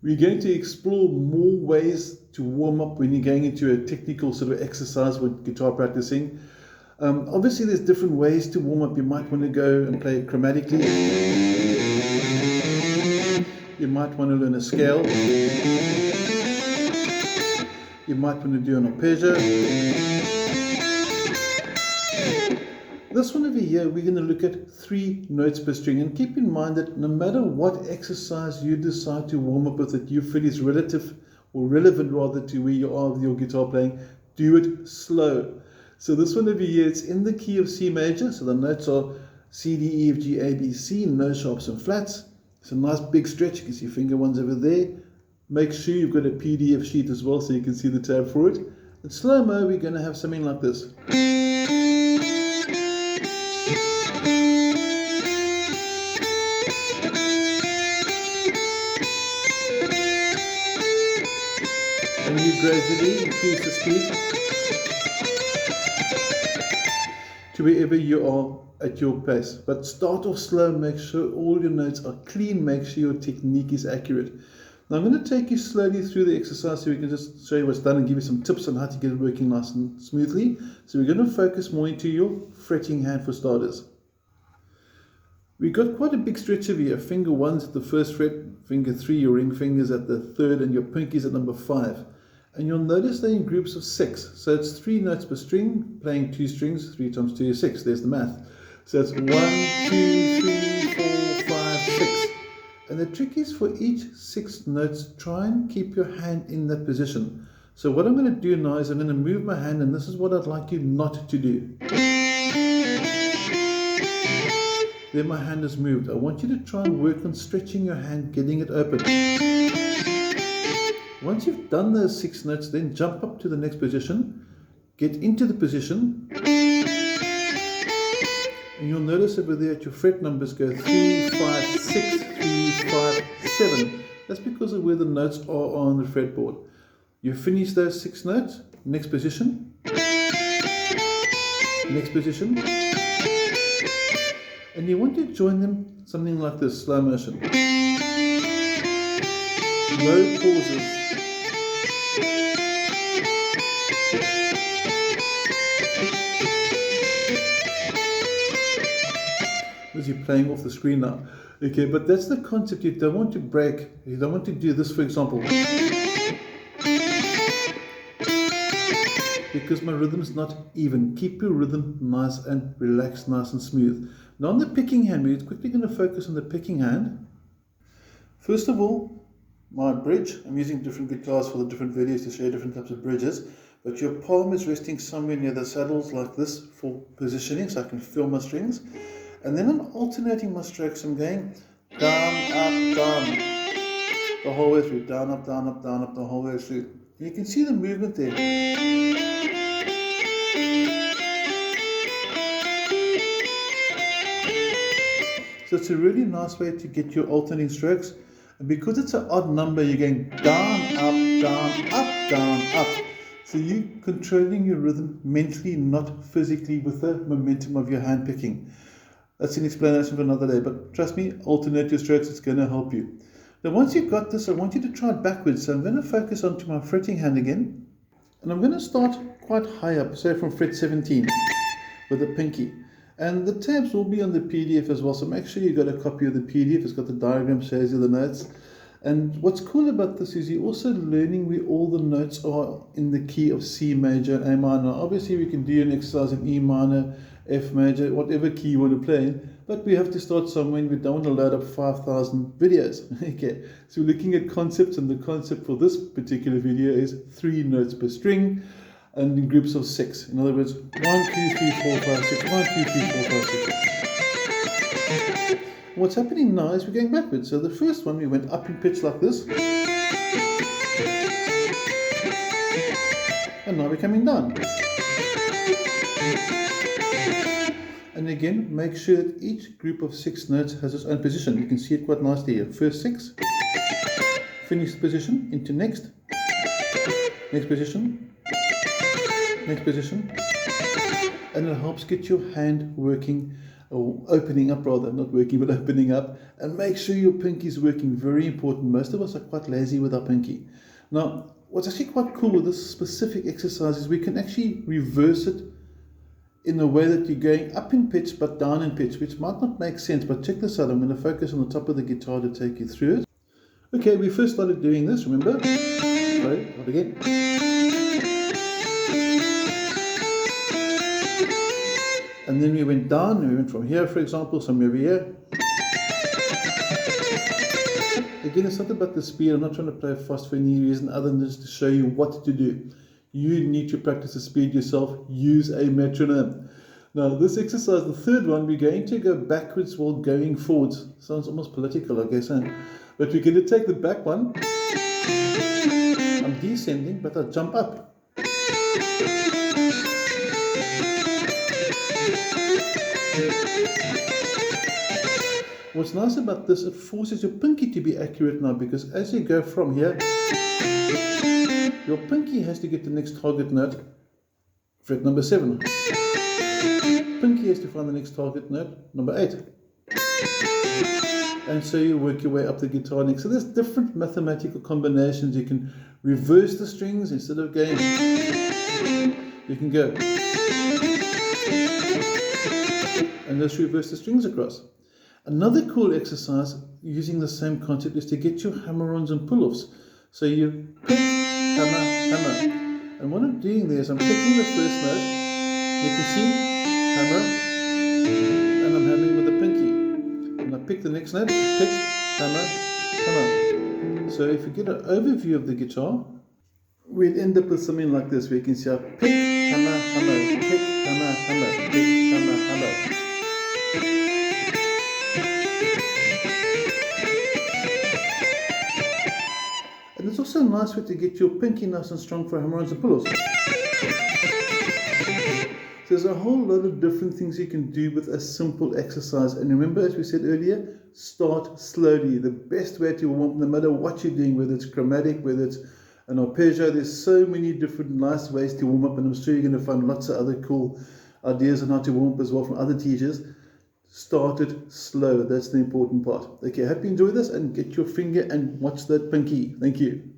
We're going to explore more ways to warm up when you're going into a technical sort of exercise with guitar practicing. Obviously, there's different ways to warm up. You might want to go and play chromatically. You might want to learn a scale. You might want to do an arpeggio. This one over here, we're going to look at 3 notes per string. And keep in mind that no matter what exercise you decide to warm up with that you feel is relative or relevant rather to where you are with your guitar playing, do it slow. So this one over here, it's in the key of C major. So the notes are C, D, E, F, G, A, B, C, no sharps and flats. It's a nice big stretch. You can see finger ones over there. Make sure you've got a PDF sheet as well so you can see the tab for it. In slow-mo, we're going to have something like this. And you gradually increase the speed to wherever you are at your pace. But start off slow, make sure all your notes are clean, make sure your technique is accurate. Now I'm going to take you slowly through the exercise so we can just show you what's done and give you some tips on how to get it working nice and smoothly. So we're going to focus more into your fretting hand for starters. We've got quite a big stretch over here. Finger 1's at the first fret, finger 3, your ring fingers at the 3rd, and your pinkies at number 5. And you'll notice they're in groups of 6. So it's 3 notes per string, playing 2 strings, 3 times 2 is 6. There's the math. So it's 1, 2, 3, 4, 5, 6. And the trick is for each 6 notes, try and keep your hand in that position. So what I'm going to do now is I'm going to move my hand, and this is what I'd like you not to do. There my hand is moved. I want you to try and work on stretching your hand, getting it open. Once you've done those 6 notes, then jump up to the next position, get into the position, and you'll notice over there at your fret numbers go 3, 5, 6, 3, 5, 7. That's because of where the notes are on the fretboard. You finish those 6 notes, next position, next position, and you want to join them something like this, slow motion. No pauses. As you're playing off the screen now. Okay, but that's the concept. You don't want to break. You don't want to do this, for example. Because my rhythm is not even. Keep your rhythm nice and relaxed, nice and smooth. Now on the picking hand, we're quickly going to focus on the picking hand. First of all, my bridge. I'm using different guitars for the different videos to show you different types of bridges. But your palm is resting somewhere near the saddles like this for positioning, so I can feel my strings. And then I'm alternating my strokes. I'm going down, up, down, the whole way through. Down, up, down, up, down, up, the whole way through. And you can see the movement there. So it's a really nice way to get your alternating strokes. And because it's an odd number, you're going down, up, down, up, down, up. So you're controlling your rhythm mentally, not physically, with the momentum of your hand picking. That's an explanation for another day, but trust me, alternate your strokes, it's going to help you. Now once you've got this, I want you to try it backwards. So I'm going to focus onto my fretting hand again, and I'm going to start quite high up, say from fret 17 with a pinky. And the tabs will be on the PDF as well, so make sure you've got a copy of the PDF. It's got the diagram, shows you the notes. And what's cool about this is you're also learning where all the notes are in the key of C major and A minor. Obviously we can do an exercise in E minor, F major, whatever key you want to play in, but we have to start somewhere, and we don't want to load up 5,000 videos. Okay, so we're looking at concepts, and the concept for this particular video is 3 notes per string and in groups of 6. In other words, 1, 2, 3, 4, 5, 6, 1, 2, 3, 4, 5, 6. What's happening now is we're going backwards. So the first one, we went up in pitch like this, and now we're coming down. And again, make sure that each group of 6 notes has its own position. You can see it quite nicely here. First 6, finish the position, into next, next position, next position, and it helps get your hand working, or opening up rather, not working but opening up, And make sure your pinky is working, very important. Most of us are quite lazy with our pinky. Now, what's actually quite cool with this specific exercise is we can actually reverse it in a way that you're going up in pitch but down in pitch, which might not make sense, but check this out. I'm going to focus on the top of the guitar to take you through it. Okay, we first started doing this, remember? Sorry, start again. And then we went down, we went from here, for example, somewhere over here. Again, it's not about the speed. I'm not trying to play fast for any reason other than just to show you what to do. You need to practice the speed yourself. Use a metronome. Now, this exercise, the third one, we're going to go backwards while going forwards. Sounds almost political, I guess, huh? But we're going to take the back one. I'm descending, but I jump up. What's nice about this, it forces your pinky to be accurate now, because as you go from here, your pinky has to get the next target note, fret number 7. Pinky has to find the next target note, number 8. And so you work your way up the guitar neck. So there's different mathematical combinations. You can reverse the strings instead of going. You can go. And just reverse the strings across. Another cool exercise using the same concept is to get your hammer-ons and pull-offs. So you pick, hammer, hammer. And what I'm doing there is I'm picking the first note. You can see hammer, and I'm hammering with the pinky. And I pick the next note, pick, hammer, hammer. So if you get an overview of the guitar, we'll end up with something like this, where you can see I pick, hammer, hammer, pick, hammer, hammer, pick, hammer, hammer. And it's also a nice way to get your pinky nice and strong for hammer-ons and pull-offs. There's a whole lot of different things you can do with a simple exercise. And remember, as we said earlier, start slowly. The best way to warm up, no matter what you're doing, whether it's chromatic, whether it's an arpeggio, there's so many different nice ways to warm up. And I'm sure you're going to find lots of other cool ideas on how to warm up as well from other teachers. Start it slow. That's the important part. Okay, I hope you enjoy this, and get your finger and watch that pinky. Thank you.